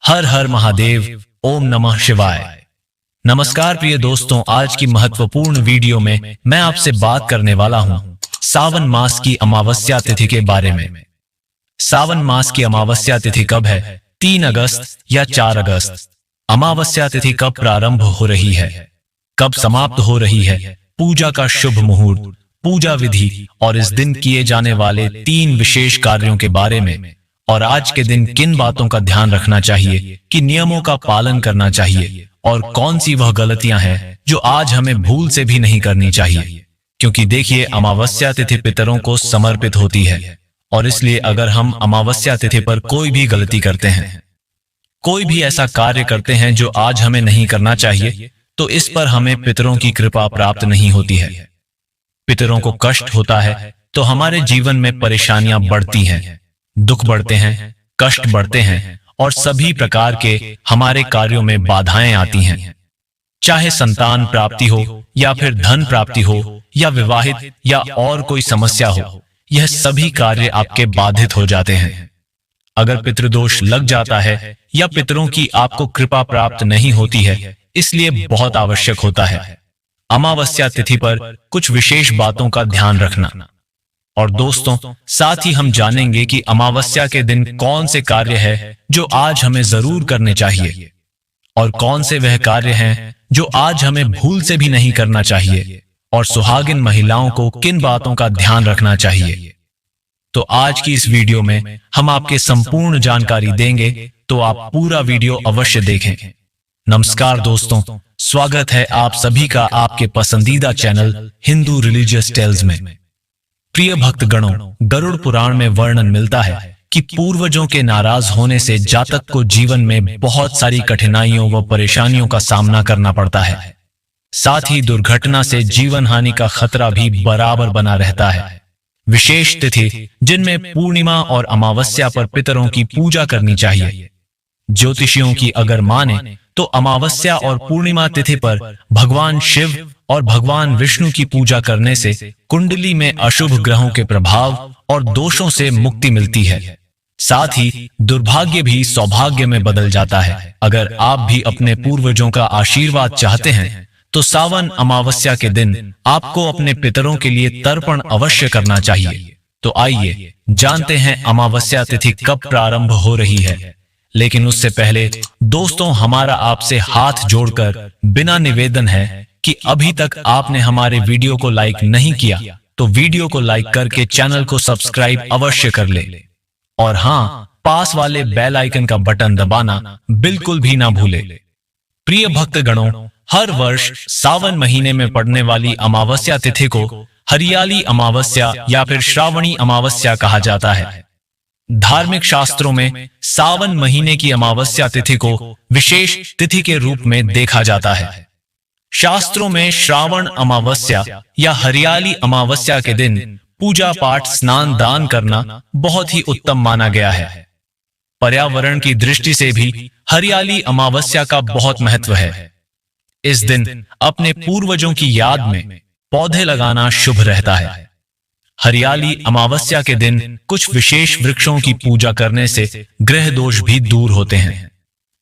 हर हर महादेव, ओम नमः शिवाय। नमस्कार प्रिय दोस्तों, आज की महत्वपूर्ण वीडियो में मैं आपसे बात करने वाला हूं सावन मास की अमावस्या तिथि के बारे में। सावन मास की अमावस्या तिथि कब है? 3 अगस्त या 4 अगस्त? अमावस्या तिथि कब प्रारंभ हो रही है, कब समाप्त हो रही है? पूजा का शुभ मुहूर्त, पूजा विधि और इस दिन किए जाने वाले 3 विशेष कार्यों के बारे में, और आज के दिन किन बातों का ध्यान रखना चाहिए, कि नियमों का पालन करना चाहिए और कौन सी वह गलतियां हैं जो आज हमें भूल से भी नहीं करनी चाहिए। क्योंकि देखिए, अमावस्या तिथि पितरों को समर्पित होती है और इसलिए अगर हम अमावस्या तिथि पर कोई भी गलती करते हैं, कोई भी ऐसा कार्य करते हैं जो आज हमें नहीं करना चाहिए, तो इस पर हमें पितरों की कृपा प्राप्त नहीं होती है। पितरों को कष्ट होता है तो हमारे जीवन में परेशानियां बढ़ती हैं, दुख बढ़ते हैं, कष्ट बढ़ते हैं और सभी प्रकार के हमारे कार्यों में बाधाएं आती हैं। चाहे संतान प्राप्ति हो या फिर धन प्राप्ति हो या विवाहित या और कोई समस्या हो, यह सभी कार्य आपके बाधित हो जाते हैं। अगर पितृदोष लग जाता है या पितरों की आपको कृपा प्राप्त नहीं होती है, इसलिए बहुत आवश्यक होता है अमावस्या तिथि पर कुछ विशेष बातों का ध्यान रखना। और दोस्तों, साथ ही हम जानेंगे कि अमावस्या के दिन कौन से कार्य है जो आज हमें जरूर करने चाहिए और कौन से वह कार्य हैं जो आज हमें भूल से भी नहीं करना चाहिए, और सुहागिन महिलाओं को किन बातों का ध्यान रखना चाहिए। तो आज की इस वीडियो में हम आपके संपूर्ण जानकारी देंगे, तो आप पूरा वीडियो अवश्य देखें। नमस्कार दोस्तों, स्वागत है आप सभी का आपके पसंदीदा चैनल हिंदू रिलीजियस टेल्स में। प्रिय भक्त गणों, गरुड़ पुराण में वर्णन मिलता है कि पूर्वजों के नाराज होने से जातक को जीवन में बहुत सारी कठिनाइयों व परेशानियों का सामना करना पड़ता है। साथ ही दुर्घटना से जीवन हानि का खतरा भी बराबर बना रहता है। विशेष तिथि जिनमें पूर्णिमा और अमावस्या पर पितरों की पूजा करनी चाहिए। ज्योतिषियों की अगर माने तो अमावस्या और पूर्णिमा तिथि पर भगवान शिव और भगवान विष्णु की पूजा करने से कुंडली में अशुभ ग्रहों के प्रभाव और दोषों से मुक्ति मिलती है। साथ ही दुर्भाग्य भी सौभाग्य में बदल जाता है। अगर आप भी अपने पूर्वजों का आशीर्वाद चाहते हैं तो सावन अमावस्या के दिन आपको अपने पितरों के लिए तर्पण अवश्य करना चाहिए। तो आइए जानते हैं अमावस्या तिथि कब प्रारंभ हो रही है। लेकिन उससे पहले दोस्तों, हमारा आपसे हाथ जोड़कर बिना निवेदन है कि अभी तक आपने हमारे वीडियो को लाइक नहीं किया तो वीडियो को लाइक करके चैनल को सब्सक्राइब अवश्य कर ले, और हाँ, पास वाले बेल आइकन का बटन दबाना बिल्कुल भी ना भूले। प्रिय भक्त गणों, हर वर्ष सावन महीने में पड़ने वाली अमावस्या तिथि को हरियाली अमावस्या या फिर श्रावणी अमावस्या कहा जाता है। धार्मिक शास्त्रों में सावन महीने की अमावस्या तिथि को विशेष तिथि के रूप में देखा जाता है। शास्त्रों में श्रावण अमावस्या या हरियाली अमावस्या के दिन पूजा पाठ, स्नान, दान करना बहुत ही उत्तम माना गया है। पर्यावरण की दृष्टि से भी हरियाली अमावस्या का बहुत महत्व है। इस दिन अपने पूर्वजों की याद में पौधे लगाना शुभ रहता है। हरियाली अमावस्या के दिन कुछ विशेष वृक्षों की पूजा करने से ग्रह दोष भी दूर होते हैं।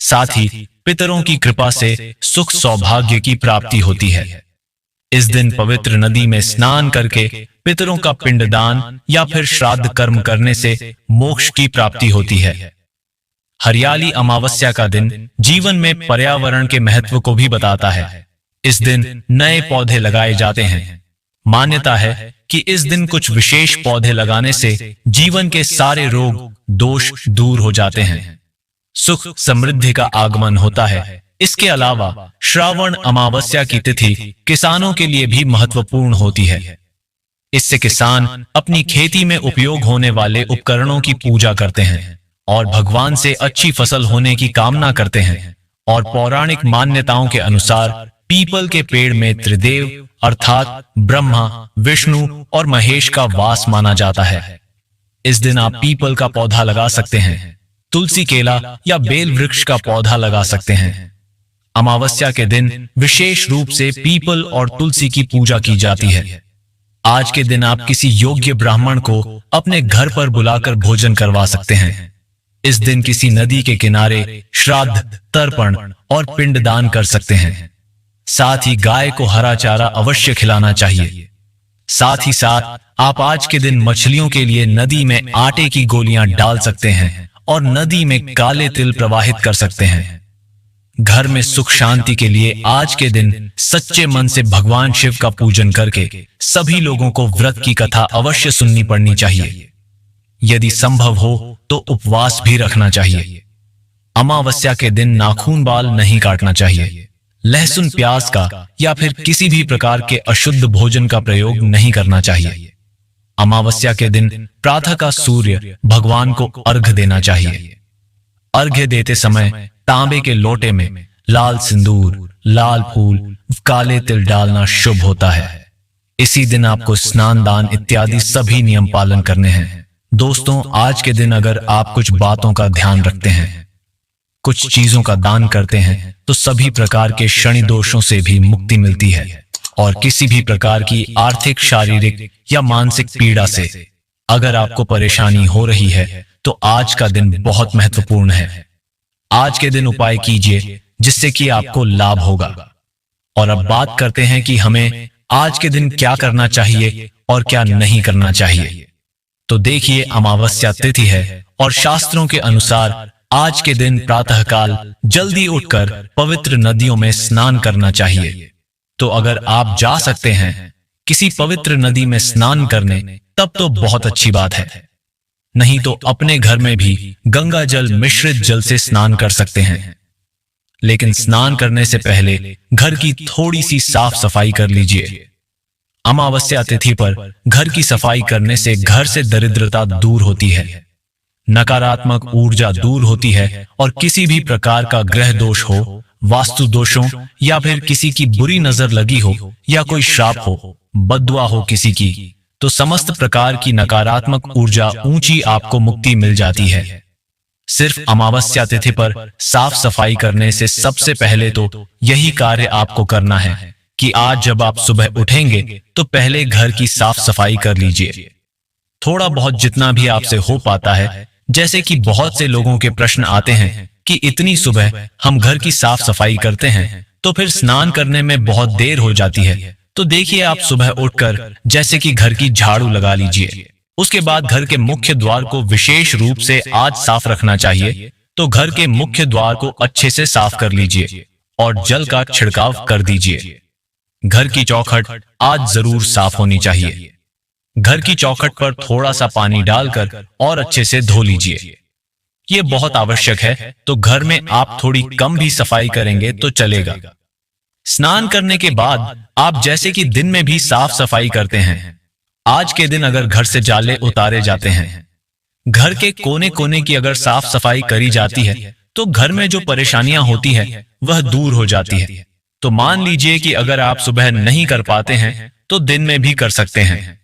साथ ही पितरों की कृपा से सुख सौभाग्य की प्राप्ति होती है। इस दिन पवित्र नदी में स्नान करके पितरों का पिंडदान या फिर श्राद्ध कर्म करने से मोक्ष की प्राप्ति होती है। हरियाली अमावस्या का दिन जीवन में पर्यावरण के महत्व को भी बताता है। इस दिन नए पौधे लगाए जाते हैं। मान्यता है कि इस दिन कुछ विशेष पौधे लगाने से जीवन के सारे रोग दोष दूर हो जाते हैं, सुख समृद्धि का आगमन होता है। इसके अलावा श्रावण अमावस्या की तिथि किसानों के लिए भी महत्वपूर्ण होती है। इससे किसान अपनी खेती में उपयोग होने वाले उपकरणों की पूजा करते हैं और भगवान से अच्छी फसल होने की कामना करते हैं। और पौराणिक मान्यताओं के अनुसार पीपल के पेड़ में त्रिदेव अर्थात ब्रह्मा, विष्णु और महेश का वास माना जाता है। इस दिन आप पीपल का पौधा लगा सकते हैं, तुलसी, केला या बेल वृक्ष का पौधा लगा सकते हैं। अमावस्या के दिन विशेष रूप से पीपल और तुलसी की पूजा की जाती है। आज के दिन आप किसी योग्य ब्राह्मण को अपने घर पर बुलाकर भोजन करवा सकते हैं। इस दिन किसी नदी के किनारे श्राद्ध, तर्पण और पिंडदान कर सकते हैं। साथ ही गाय को हरा चारा अवश्य खिलाना चाहिए। साथ ही साथ आप आज के दिन मछलियों के लिए नदी में आटे की गोलियां डाल सकते हैं और नदी में काले तिल प्रवाहित कर सकते हैं। घर में सुख शांति के लिए आज के दिन सच्चे मन से भगवान शिव का पूजन करके सभी लोगों को व्रत की कथा अवश्य सुननी पड़नी चाहिए। यदि संभव हो तो उपवास भी रखना चाहिए। अमावस्या के दिन नाखून बाल नहीं काटना चाहिए। लहसुन, प्याज का या फिर किसी भी प्रकार के अशुद्ध भोजन का प्रयोग नहीं करना चाहिए। अमावस्या के दिन प्रातः का सूर्य भगवान को अर्घ्य देना चाहिए। अर्घ्य देते समय तांबे के लोटे में लाल सिंदूर, लाल फूल, काले तिल डालना शुभ होता है। इसी दिन आपको स्नान, दान इत्यादि सभी नियम पालन करने हैं। दोस्तों, आज के दिन अगर आप कुछ बातों का ध्यान रखते हैं, कुछ चीजों का दान करते हैं, तो सभी प्रकार के शनि दोषों से भी मुक्ति मिलती है और किसी भी प्रकार की आर्थिक, शारीरिक या मानसिक पीड़ा से अगर आपको परेशानी हो रही है तो आज का दिन बहुत महत्वपूर्ण है। आज के दिन उपाय कीजिए जिससे कि आपको लाभ होगा। और अब बात करते हैं कि हमें आज के दिन क्या करना चाहिए और क्या नहीं करना चाहिए। तो देखिए, अमावस्या तिथि है और शास्त्रों के अनुसार आज के दिन प्रातःकाल जल्दी उठकर पवित्र नदियों में स्नान करना चाहिए। तो अगर आप जा सकते हैं किसी पवित्र नदी में स्नान करने, तब तो बहुत अच्छी बात है। नहीं तो अपने घर में भी गंगा जल मिश्रित जल से स्नान कर सकते हैं। लेकिन स्नान करने से पहले घर की थोड़ी सी साफ सफाई कर लीजिए। अमावस्या तिथि पर घर की सफाई करने से घर से दरिद्रता दूर होती है, नकारात्मक ऊर्जा दूर होती है और किसी भी प्रकार का ग्रह दोष हो, वास्तु दोषों या फिर किसी की बुरी नजर लगी हो या कोई श्राप हो, बद्दुआ हो किसी की, तो समस्त प्रकार की नकारात्मक ऊर्जा ऊंची आपको मुक्ति मिल जाती है। सिर्फ अमावस्या तिथि पर साफ सफाई करने से सबसे पहले तो यही कार्य आपको करना है कि आज जब आप सुबह उठेंगे तो पहले घर की साफ सफाई कर लीजिए। थोड़ा बहुत जितना भी आपसे हो पाता है। जैसे कि बहुत से लोगों के प्रश्न आते हैं कि इतनी सुबह हम घर की साफ सफाई करते हैं तो फिर स्नान करने में बहुत देर हो जाती है। तो देखिए, आप सुबह उठकर जैसे कि घर की झाड़ू लगा लीजिए। उसके बाद घर के मुख्य द्वार को विशेष रूप से आज साफ रखना चाहिए। तो घर के मुख्य द्वार को अच्छे से साफ कर लीजिए और जल का छिड़काव कर दीजिए। घर की चौखट आज जरूर साफ होनी चाहिए। घर की चौखट पर थोड़ा सा पानी डालकर और अच्छे से धो लीजिए। ये बहुत आवश्यक है। तो घर में आप थोड़ी कम भी सफाई करेंगे तो चलेगा। स्नान करने के बाद आप जैसे कि दिन में भी साफ सफाई करते हैं, आज के दिन अगर घर से जाले उतारे जाते हैं, घर के कोने कोने की अगर साफ सफाई करी जाती है तो घर में जो परेशानियां होती है वह दूर हो जाती है। तो मान लीजिए कि अगर आप सुबह नहीं कर पाते हैं तो दिन में भी कर सकते हैं।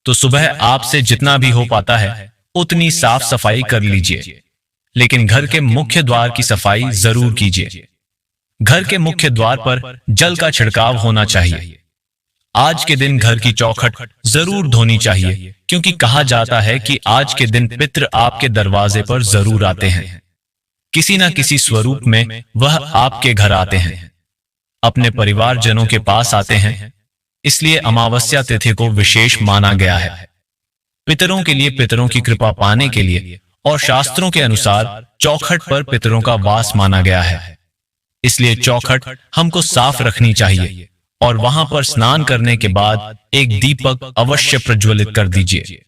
तो सुबह आपसे जितना भी हो पाता है उतनी साफ सफाई कर लीजिए, लेकिन घर के मुख्य द्वार की सफाई जरूर कीजिए। घर के मुख्य द्वार पर जल का छिड़काव होना चाहिए। आज के दिन घर की चौखट जरूर धोनी चाहिए, क्योंकि कहा जाता है कि आज के दिन पितृ आपके दरवाजे पर जरूर आते हैं। किसी न किसी स्वरूप में वह आपके घर आते हैं, अपने परिवारजनों के पास आते हैं। इसलिए अमावस्या तिथि को विशेष माना गया है। पितरों के लिए, पितरों की कृपा पाने के लिए और शास्त्रों के अनुसार चौखट पर पितरों का वास माना गया है। इसलिए चौखट हमको साफ रखनी चाहिए और वहां पर स्नान करने के बाद एक दीपक अवश्य प्रज्वलित कर दीजिए।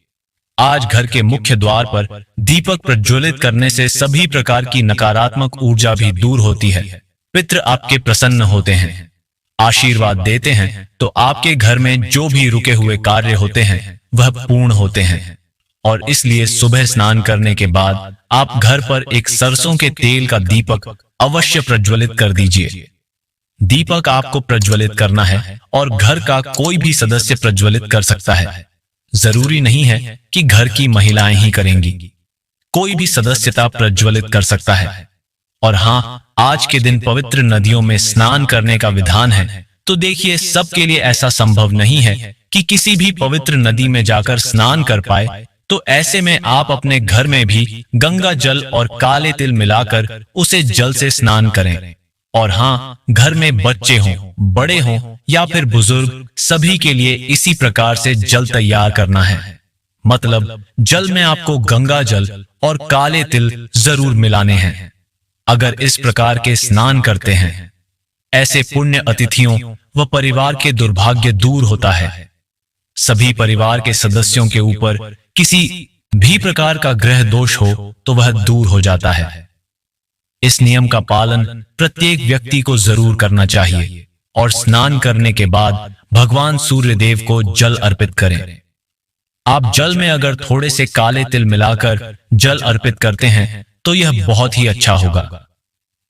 आज घर के मुख्य द्वार पर दीपक प्रज्वलित करने से सभी प्रकार की नकारात्मक ऊर्जा भी दूर होती है। पितृ आपके प्रसन्न होते हैं, आशीर्वाद देते हैं। तो आपके घर में जो भी रुके हुए कार्य होते हैं वह पूर्ण होते हैं। और इसलिए सुबह स्नान करने के बाद आप घर पर एक सरसों के तेल का दीपक अवश्य प्रज्वलित कर दीजिए। दीपक आपको प्रज्वलित करना है और घर का कोई भी सदस्य प्रज्वलित कर सकता है। जरूरी नहीं है कि घर की महिलाएं ही करेंगी, कोई भी सदस्यता प्रज्वलित कर सकता है। और हाँ, आज के दिन पवित्र नदियों में स्नान करने का विधान है। तो देखिए, सबके लिए ऐसा संभव नहीं है कि किसी भी पवित्र नदी में जाकर स्नान कर पाए। तो ऐसे में आप अपने घर में भी गंगा जल और काले तिल मिलाकर उसे जल से स्नान करें। और हाँ, घर में बच्चे हों, बड़े हों या फिर बुजुर्ग, सभी के लिए इसी प्रकार से जल तैयार करना है। मतलब जल में आपको गंगा जल और काले तिल जरूर मिलाने हैं। अगर इस प्रकार के स्नान करते हैं, ऐसे पुण्य अतिथियों व परिवार के दुर्भाग्य दूर होता है। सभी परिवार के सदस्यों के ऊपर किसी भी प्रकार का ग्रह दोष हो तो वह दूर हो जाता है। इस नियम का पालन प्रत्येक व्यक्ति को जरूर करना चाहिए और स्नान करने के बाद भगवान सूर्य देव को जल अर्पित करें। आप जल में अगर थोड़े से काले तिल मिलाकर जल अर्पित करते हैं तो यह बहुत ही अच्छा होगा।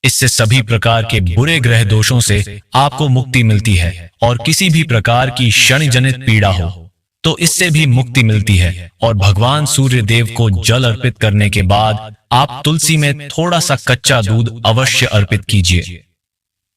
इससे सभी प्रकार के बुरे ग्रह दोषों से आपको मुक्ति मिलती है और किसी भी प्रकार की शनि जनित पीड़ा हो तो इससे भी मुक्ति मिलती है। और भगवान सूर्य देव को जल अर्पित करने के बाद आप तुलसी में थोड़ा सा कच्चा दूध अवश्य अर्पित कीजिए।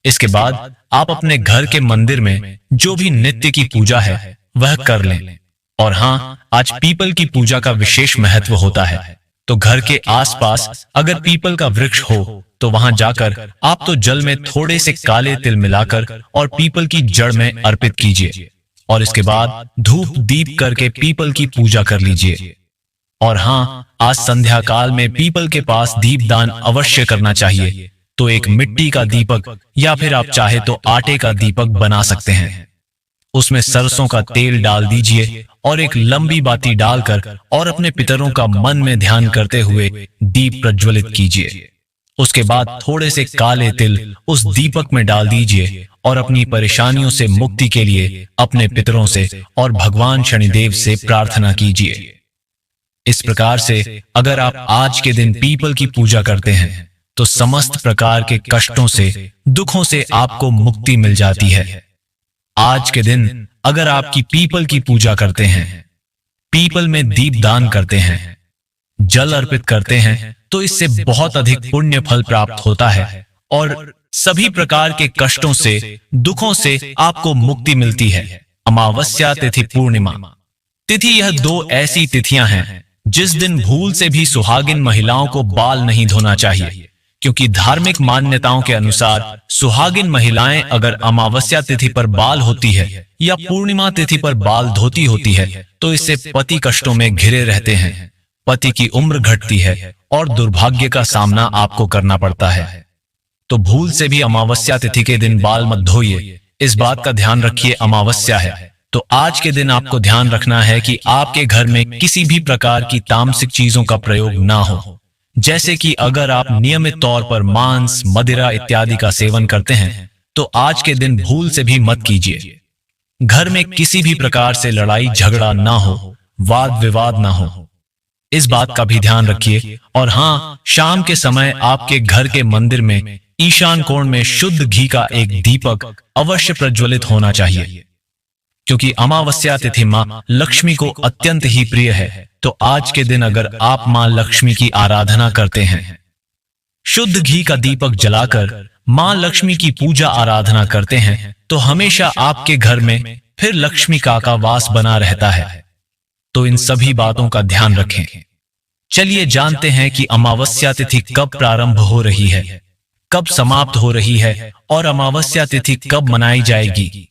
इसके बाद आप अपने घर के मंदिर में जो भी नित्य की पूजा है वह कर लें। और हाँ, आज पीपल की पूजा का विशेष महत्व होता है, तो घर के आसपास अगर पीपल का वृक्ष हो तो वहां जाकर आप तो जल में थोड़े से काले तिल मिलाकर और पीपल की जड़ में अर्पित कीजिए और इसके बाद धूप दीप करके पीपल की पूजा कर लीजिए। और हाँ, आज संध्या काल में पीपल के पास दीपदान अवश्य करना चाहिए। तो एक मिट्टी का दीपक या फिर आप चाहे तो आटे का दीपक बना सकते हैं। उसमें सरसों का तेल डाल दीजिए और एक लंबी बाती डालकर और अपने पितरों का मन में ध्यान करते हुए दीप प्रज्वलित कीजिए। उसके बाद थोड़े से काले तिल उस दीपक में डाल दीजिए और अपनी परेशानियों से मुक्ति के लिए अपने पितरों से और भगवान शनिदेव से प्रार्थना कीजिए। इस प्रकार से अगर आप आज के दिन पीपल की पूजा करते हैं तो समस्त प्रकार के कष्टों से, दुखों से आपको मुक्ति मिल जाती है। आज के दिन अगर आपकी पीपल की पूजा करते हैं, पीपल में दीप दान करते हैं, जल अर्पित करते हैं तो इससे बहुत अधिक पुण्य फल प्राप्त होता है और सभी प्रकार के कष्टों से, दुखों से आपको मुक्ति मिलती है। अमावस्या तिथि पूर्णिमा तिथि, यह दो ऐसी तिथियां हैं जिस दिन भूल से भी सुहागिन महिलाओं को बाल नहीं धोना चाहिए, क्योंकि धार्मिक मान्यताओं के अनुसार सुहागिन महिलाएं अगर अमावस्या तिथि पर बाल होती है या पूर्णिमा तिथि पर बाल धोती होती है तो इससे पति कष्टों में घिरे रहते हैं, पति की उम्र घटती है और दुर्भाग्य का सामना आपको करना पड़ता है। तो भूल से भी अमावस्या तिथि के दिन बाल मत धोइए, इस बात का ध्यान रखिए। अमावस्या है तो आज के दिन आपको ध्यान रखना है कि आपके घर में किसी भी प्रकार की तामसिक चीजों का प्रयोग ना हो। जैसे कि अगर आप नियमित तौर पर मांस, मदिरा इत्यादि का सेवन करते हैं तो आज के दिन भूल से भी मत कीजिए। घर में किसी भी प्रकार से लड़ाई झगड़ा ना हो, वाद विवाद ना हो, इस बात का भी ध्यान रखिए। और हाँ, शाम के समय आपके घर के मंदिर में ईशान कोण में शुद्ध घी का एक दीपक अवश्य प्रज्वलित होना चाहिए, क्योंकि अमावस्या तिथि मां लक्ष्मी को अत्यंत ही प्रिय है। तो आज के दिन अगर आप मां लक्ष्मी की आराधना करते हैं, शुद्ध घी का दीपक जलाकर मां लक्ष्मी की पूजा आराधना करते हैं तो हमेशा आपके घर में फिर लक्ष्मी का वास बना रहता है। तो इन सभी बातों का ध्यान रखें। चलिए जानते हैं कि अमावस्या तिथि कब प्रारंभ हो रही है, कब समाप्त हो रही है और अमावस्या तिथि कब मनाई जाएगी।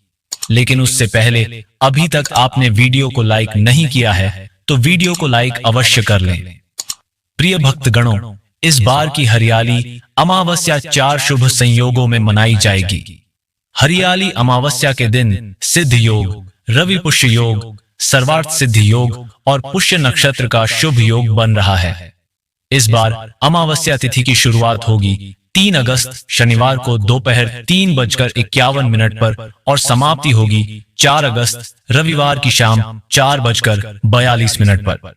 लेकिन उससे पहले अभी तक आपने वीडियो को लाइक नहीं किया है तो वीडियो को लाइक अवश्य कर लें। प्रिय भक्तगणों, इस बार की हरियाली अमावस्या 4 शुभ संयोगों में मनाई जाएगी। हरियाली अमावस्या के दिन सिद्ध योग, रवि पुष्य योग, सर्वार्थ सिद्ध योग और पुष्य नक्षत्र का शुभ योग बन रहा है। इस बार अमावस्या तिथि की शुरुआत होगी 3 अगस्त शनिवार को दोपहर 3:51 पर और समाप्ति होगी 4 अगस्त रविवार की शाम 4:42 पर।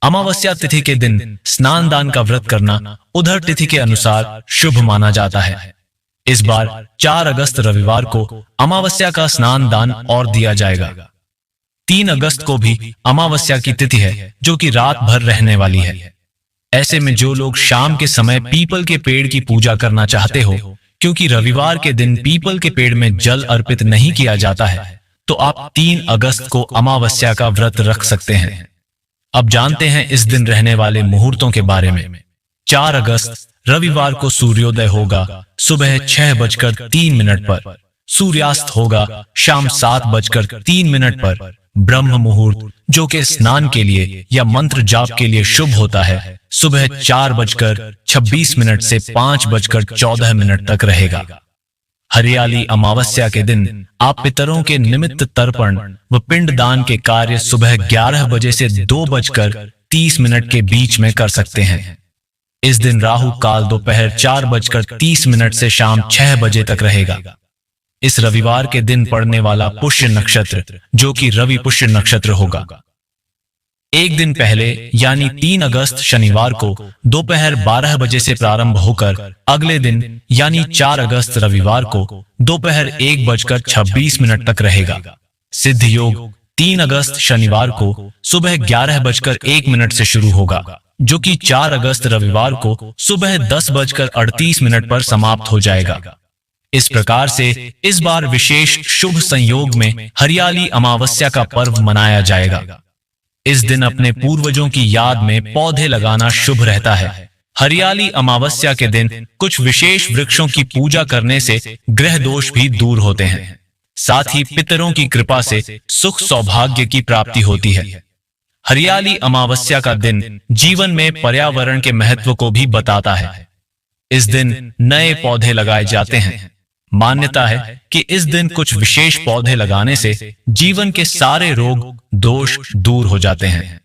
अमावस्या तिथि के दिन स्नान दान का व्रत करना उधर तिथि के अनुसार शुभ माना जाता है। इस बार 4 अगस्त रविवार को अमावस्या का स्नान दान और दिया जाएगा। 3 अगस्त को भी अमावस्या की तिथि है जो कि रात भर रहने वाली है। ऐसे में जो लोग शाम के समय पीपल के पेड़ की पूजा करना चाहते हो, क्योंकि रविवार के दिन पीपल के पेड़ में जल अर्पित नहीं किया जाता है, तो आप 3 अगस्त को अमावस्या का व्रत रख सकते हैं। अब जानते हैं इस दिन रहने वाले मुहूर्तों के बारे में। 4 अगस्त रविवार को सूर्योदय होगा सुबह 6:03 पर। सूर्यास्त होगा शाम 7:03 पर। ब्रह्म मुहूर्त जो कि स्नान के लिए या मंत्र जाप के लिए शुभ होता है, सुबह 4:26 से 5:14 तक रहेगा। हरियाली अमावस्या के दिन आप पितरों के निमित्त तर्पण व पिंडदान के कार्य सुबह 11 बजे से 2:30 के बीच में कर सकते हैं। इस दिन राहु काल दोपहर 4:30 से शाम 6 बजे तक रहेगा। इस रविवार के दिन पड़ने वाला पुष्य नक्षत्र जो कि रवि पुष्य नक्षत्र होगा। एक दिन पहले यानी 3 अगस्त शनिवार को दोपहर 12 बजे से प्रारंभ होकर अगले दिन यानी 4 अगस्त रविवार को दोपहर 1:26 तक रहेगा। सिद्ध योग 3 अगस्त शनिवार को सुबह 11:01 से शुरू होगा, जो कि 4 अगस्त रविवार को सुबह 10:38 पर समाप्त हो जाएगा। इस प्रकार से इस बार विशेष शुभ संयोग में हरियाली अमावस्या का पर्व मनाया जाएगा। इस दिन अपने पूर्वजों की याद में पौधे लगाना शुभ रहता है। हरियाली अमावस्या के दिन कुछ विशेष वृक्षों की पूजा करने से ग्रह दोष भी दूर होते हैं। साथ ही पितरों की कृपा से सुख सौभाग्य की प्राप्ति होती है। हरियाली अमावस्या का दिन जीवन में पर्यावरण के महत्व को भी बताता है। इस दिन नए पौधे लगाए जाते हैं। मान्यता है कि इस दिन कुछ विशेष पौधे लगाने से जीवन के सारे रोग दोष दूर हो जाते हैं।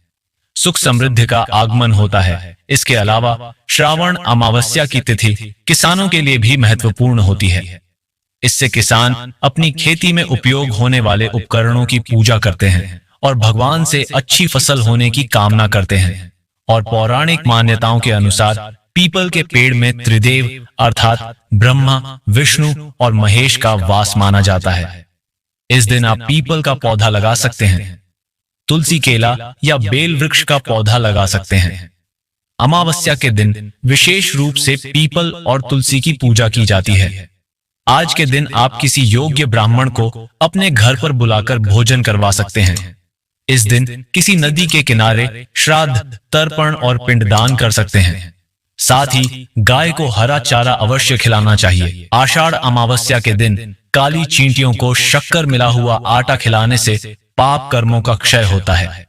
सुख समृद्धि का आगमन होता है। इसके अलावा श्रावण अमावस्या की तिथि किसानों के लिए भी महत्वपूर्ण होती है। इससे किसान अपनी खेती में उपयोग होने वाले उपकरणों की पूजा करते हैं और भगवान से अच्छी फसल होने की कामना करते हैं। और पौराणिक मान्यताओं के अनुसार पीपल के पेड़ में त्रिदेव अर्थात ब्रह्मा, विष्णु और महेश का वास माना जाता है। इस दिन आप पीपल का पौधा लगा सकते हैं। तुलसी, केला या बेल वृक्ष का पौधा लगा सकते हैं। अमावस्या के दिन विशेष रूप से पीपल और तुलसी की पूजा की जाती है। आज के दिन आप किसी योग्य ब्राह्मण को अपने घर पर बुलाकर भोजन करवा सकते हैं। इस दिन किसी नदी के किनारे श्राद्ध, तर्पण और पिंडदान कर सकते हैं। साथ ही गाय को हरा चारा अवश्य खिलाना चाहिए। आषाढ़ अमावस्या के दिन काली चींटियों को शक्कर मिला हुआ आटा खिलाने से पाप कर्मों का क्षय होता है।